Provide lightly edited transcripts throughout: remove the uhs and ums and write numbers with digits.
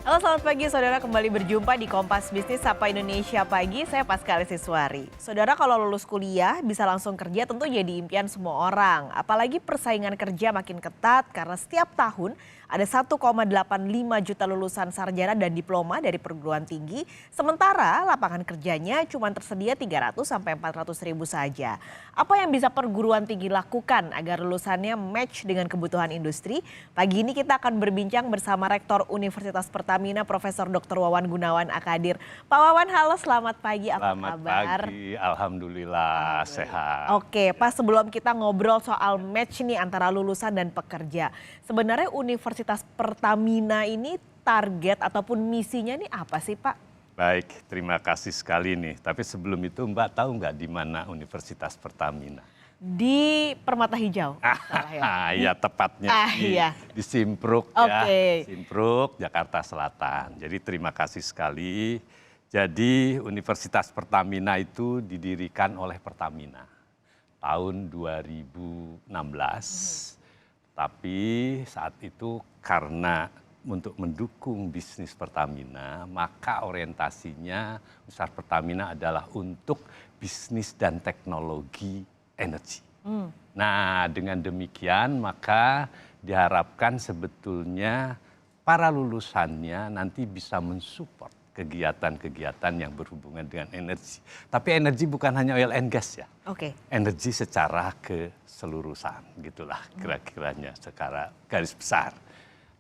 Halo selamat pagi saudara, kembali berjumpa di Kompas Bisnis Sapa Indonesia Pagi, saya Paskali Siswari. Saudara kalau lulus kuliah bisa langsung kerja tentu jadi impian semua orang. Apalagi persaingan kerja makin ketat karena setiap tahun ada 1,85 juta lulusan sarjana dan diploma dari perguruan tinggi. Sementara lapangan kerjanya cuma tersedia 300 sampai 400 ribu saja. Apa yang bisa perguruan tinggi lakukan agar lulusannya match dengan kebutuhan industri? Pagi ini kita akan berbincang bersama Rektor Universitas Pertamina Profesor Dr. Wawan Gunawan Akadir. Pak Wawan, halo selamat pagi, apa Selamat kabar? pagi, alhamdulillah sehat. Oke, Pak, sebelum kita ngobrol soal match nih antara lulusan dan pekerja. Sebenarnya Universitas Pertamina ini target ataupun misinya nih apa sih, Pak? Baik, terima kasih sekali nih. Tapi sebelum itu Mbak tahu nggak di mana Universitas Pertamina? Di Permata Hijau. salah ya? Ya tepatnya iya. di Simpruk Oke. ya, Simpruk, Jakarta Selatan. Jadi terima kasih sekali. Jadi Universitas Pertamina itu didirikan oleh Pertamina tahun 2016. Tapi saat itu karena untuk mendukung bisnis Pertamina, maka orientasinya Universitas Pertamina adalah untuk bisnis dan teknologi energi. Nah, dengan demikian maka diharapkan sebetulnya para lulusannya nanti bisa mensupport kegiatan-kegiatan yang berhubungan dengan energi. Tapi energi bukan hanya oil and gas ya. Oke. Energi secara keseluruhan, gitulah kira-kiranya secara garis besar.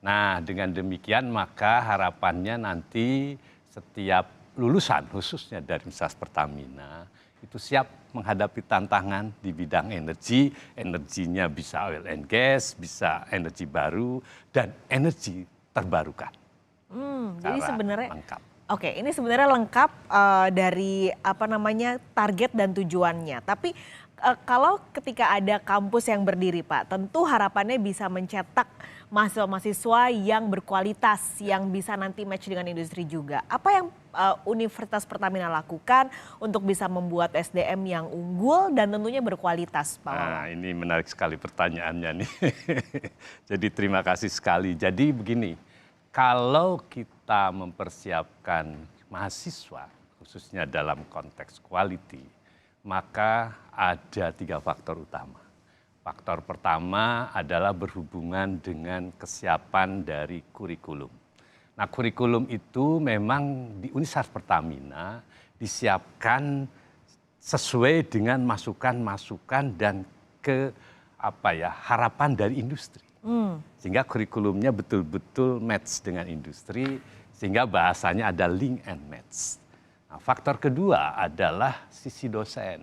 Nah, dengan demikian maka harapannya nanti setiap lulusan khususnya dari Universitas Pertamina itu siap menghadapi tantangan di bidang energi. Energinya bisa oil and gas, bisa energi baru, dan energi terbarukan. Jadi sebenarnya lengkap. Oke, ini sebenarnya lengkap dari apa namanya target dan tujuannya. Tapi kalau ketika ada kampus yang berdiri, Pak, tentu harapannya bisa mencetak mahasiswa-mahasiswa yang berkualitas, yang bisa nanti match dengan industri juga. Apa yang Universitas Pertamina lakukan untuk bisa membuat SDM yang unggul dan tentunya berkualitas, Pak Wawan? Nah, ini menarik sekali pertanyaannya nih. Jadi terima kasih sekali. Jadi begini, kalau kita mempersiapkan mahasiswa, khususnya dalam konteks quality, maka ada 3 faktor utama. Faktor pertama adalah berhubungan dengan kesiapan dari kurikulum. Nah, kurikulum itu memang di Universitas Pertamina disiapkan sesuai dengan masukan-masukan dan harapan dari industri. Sehingga kurikulumnya betul-betul match dengan industri, sehingga bahasanya ada link and match. Nah, faktor kedua adalah sisi dosen.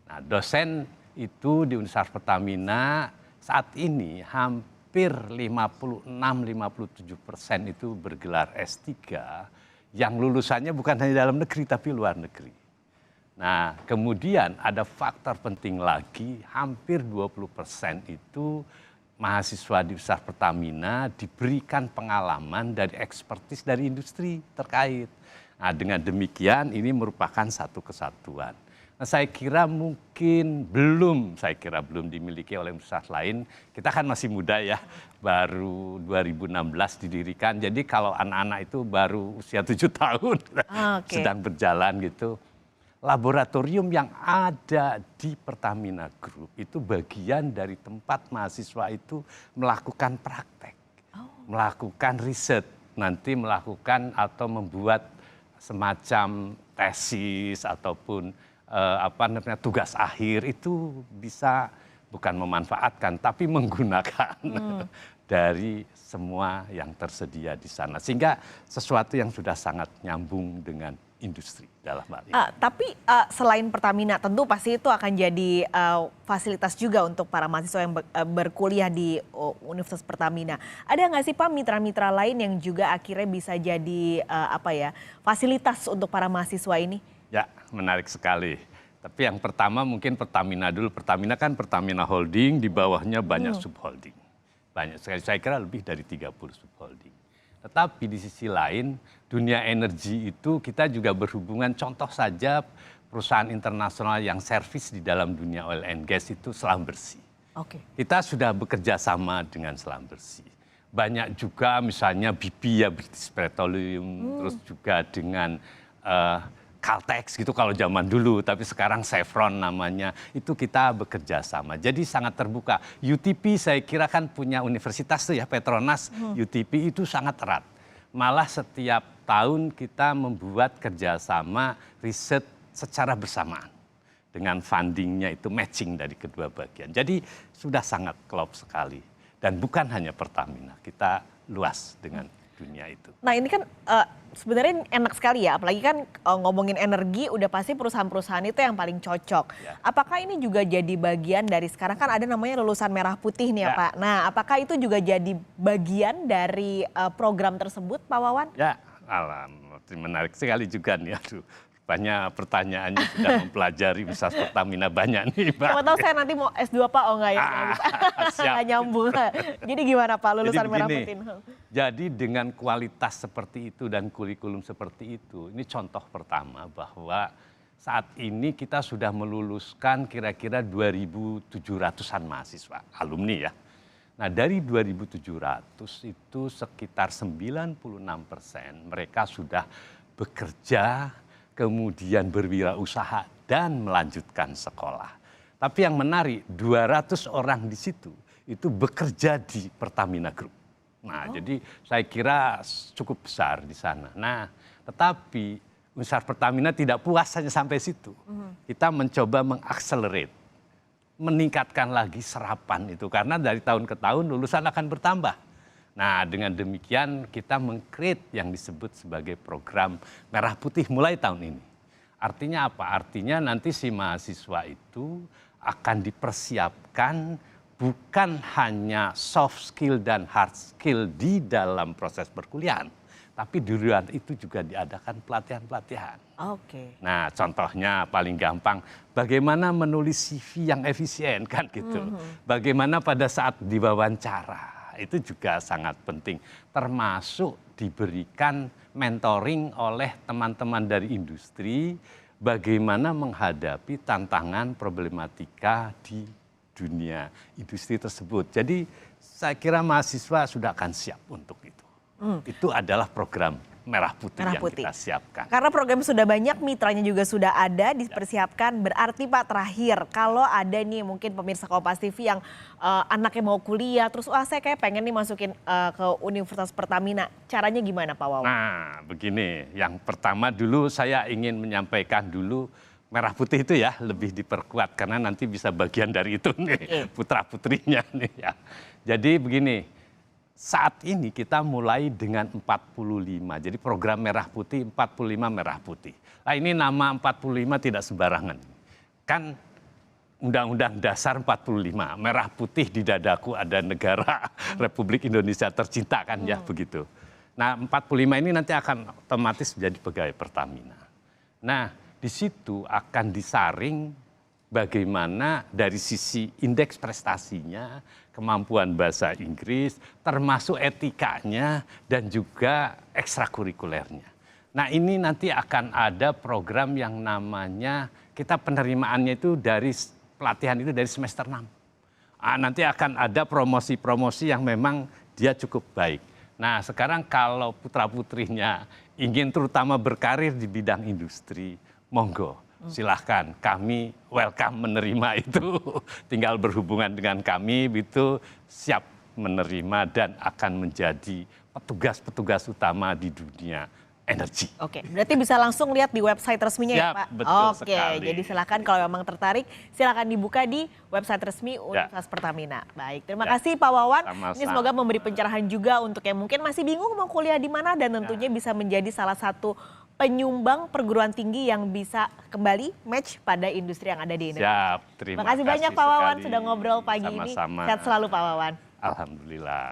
Nah, dosen itu di Universitas Pertamina saat ini hampir 56-57% itu bergelar S3 yang lulusannya bukan hanya dalam negeri tapi luar negeri. Nah, kemudian ada faktor penting lagi, hampir 20% itu mahasiswa di Universitas Pertamina diberikan pengalaman dari ekspertis dari industri terkait. Nah, dengan demikian ini merupakan satu kesatuan. Nah, saya kira belum dimiliki oleh universitas lain. Kita kan masih muda ya, baru 2016 didirikan. Jadi kalau anak-anak itu baru usia 7 tahun sedang berjalan gitu. Laboratorium yang ada di Pertamina Group itu bagian dari tempat mahasiswa itu melakukan praktek, melakukan riset, nanti melakukan atau membuat semacam tesis ataupun tugas akhir itu bisa bukan memanfaatkan tapi menggunakan dari semua yang tersedia di sana, sehingga sesuatu yang sudah sangat nyambung dengan industri dalam hal ini. Tapi selain Pertamina tentu pasti itu akan jadi fasilitas juga untuk para mahasiswa yang berkuliah di Universitas Pertamina. Ada nggak sih Pak mitra-mitra lain yang juga akhirnya bisa jadi fasilitas untuk para mahasiswa ini? Ya, menarik sekali. Tapi yang pertama mungkin Pertamina dulu. Pertamina kan Pertamina Holding, di bawahnya banyak subholding. Banyak sekali, saya kira lebih dari 30 subholding. Tetapi di sisi lain, dunia energi itu kita juga berhubungan, contoh saja perusahaan internasional yang servis di dalam dunia oil and gas itu Selam Bersih. Oke. Kita sudah bekerja sama dengan Selam Bersih. banyak juga misalnya BP ya, British Petroleum, terus juga dengan Caltex gitu kalau zaman dulu, tapi sekarang Chevron namanya, itu kita bekerja sama. Jadi sangat terbuka. UTP saya kira kan punya universitas tuh ya, Petronas, UTP itu sangat erat. Malah setiap tahun kita membuat kerjasama riset secara bersamaan. Dengan fundingnya itu matching dari kedua bagian. Jadi sudah sangat klop sekali. Dan bukan hanya Pertamina, kita luas dengan dunia itu. Nah ini kan sebenarnya enak sekali ya, apalagi kan ngomongin energi udah pasti perusahaan-perusahaan itu yang paling cocok. Ya. Apakah ini juga jadi bagian dari, sekarang kan ada namanya lulusan merah putih nih ya, Ya. Pak. Nah apakah itu juga jadi bagian dari program tersebut Pak Wawan? Ya, menarik sekali juga nih. Aduh, banyak pertanyaannya sudah mempelajari Universitas Pertamina banyak nih, Pak. Siapa tahu saya nanti mau S2 Pak, oh enggak ya? Siap. Nggak nyambung. Jadi gimana Pak lulusan merah putih? Jadi dengan kualitas seperti itu dan kurikulum seperti itu, ini contoh pertama bahwa saat ini kita sudah meluluskan kira-kira 2.700-an mahasiswa, alumni ya. Nah dari 2.700 itu sekitar 96% mereka sudah bekerja, kemudian berwirausaha dan melanjutkan sekolah. Tapi yang menarik 200 orang di situ itu bekerja di Pertamina Group. Nah, jadi saya kira cukup besar di sana. Nah, tetapi Universitas Pertamina tidak puas hanya sampai situ. Kita mencoba mengakselerate, meningkatkan lagi serapan itu karena dari tahun ke tahun lulusan akan bertambah. Nah, dengan demikian kita meng-create yang disebut sebagai program Merah Putih mulai tahun ini. Artinya apa? Artinya nanti si mahasiswa itu akan dipersiapkan bukan hanya soft skill dan hard skill di dalam proses perkuliahan, tapi di luar itu juga diadakan pelatihan-pelatihan. Oke. Nah, contohnya paling gampang, bagaimana menulis CV yang efisien kan gitu. Bagaimana pada saat diwawancara. Itu juga sangat penting, termasuk diberikan mentoring oleh teman-teman dari industri bagaimana menghadapi tantangan problematika di dunia industri tersebut. Jadi saya kira mahasiswa sudah akan siap untuk itu. Itu adalah program Merah Putih yang kita siapkan. Karena program sudah banyak, mitranya juga sudah ada, dipersiapkan. Berarti Pak terakhir, kalau ada nih mungkin pemirsa Kompas TV yang anaknya mau kuliah, terus wah saya kayak pengen nih masukin ke Universitas Pertamina. Caranya gimana Pak Wawan? Nah begini, yang pertama dulu saya ingin menyampaikan dulu Merah Putih itu ya lebih diperkuat karena nanti bisa bagian dari itu nih putra-putrinya nih ya. Jadi begini. Saat ini kita mulai dengan 45, jadi program Merah Putih 45 Merah Putih. Nah ini nama 45 tidak sembarangan. Kan Undang-Undang Dasar 45, Merah Putih di dadaku ada negara Republik Indonesia tercinta kan ya begitu. Nah 45 ini nanti akan otomatis menjadi pegawai Pertamina. Nah di situ akan disaring bagaimana dari sisi indeks prestasinya, kemampuan bahasa Inggris, termasuk etikanya dan juga ekstrakurikulernya. Nah ini nanti akan ada program yang namanya, kita penerimaannya itu dari pelatihan itu dari semester 6. Nanti akan ada promosi-promosi yang memang dia cukup baik. Nah sekarang kalau putra-putrinya ingin terutama berkarir di bidang industri, monggo. Silahkan, kami welcome menerima itu. Tinggal berhubungan dengan kami, itu siap menerima dan akan menjadi petugas-petugas utama di dunia energi. Oke, berarti bisa langsung lihat di website resminya ya Pak? Betul Oke, sekali. jadi silakan kalau memang tertarik, silakan dibuka di website resmi Universitas Pertamina. Baik, terima kasih Pak Wawan. Sama-sama. Ini semoga memberi pencerahan juga untuk yang mungkin masih bingung mau kuliah di mana dan tentunya bisa menjadi salah satu penyumbang perguruan tinggi yang bisa kembali match pada industri yang ada di Indonesia. Siap, terima kasih banyak Pak Wawan sekali. sudah ngobrol pagi ini. Sama-sama. Sehat selalu Pak Wawan. Alhamdulillah.